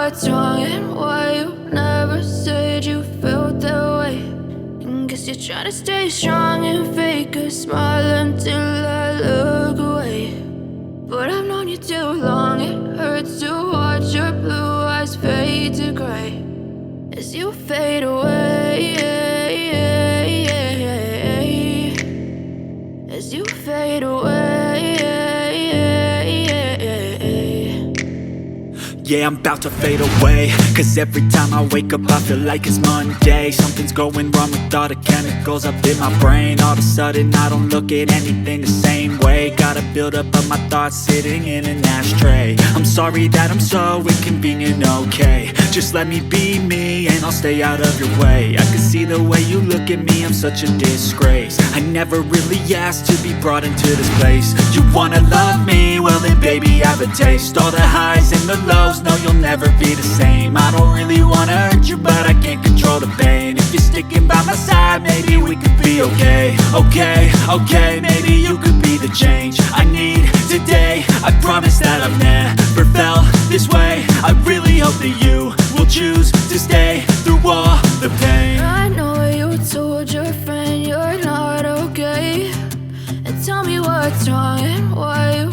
what's wrong and why you never said you felt that way. And guess you're trying to stay strong and fake a smile until I look away. But I've known you too long, it hurts to watch your blue eyes fade to gray as you fade away, as you fade away. Yeah, I'm about to fade away, cause every time I wake up I feel like it's Monday. Something's going wrong with all the chemicals up in my brain. All of a sudden I don't look at anything the same way. Got a buildup of my thoughts sitting in an ashtray. I'm sorry that I'm so inconvenient, okay. Just let me be me and I'll stay out of your way. I can see the way you look at me, I'm such a disgrace. I never really asked to be brought into this place. You wanna love me? Well then baby have a taste. All the highs and the lows, no, you'll never be the same. I don't really wanna hurt you, but I can't control the pain. If you're sticking by my side, maybe we could be okay. Okay, maybe you could be the change I need today. I promise that I've never felt this way. I really hope that you will choose to stay through all the pain. I know you told your friend you're not okay, and tell me what's wrong and why you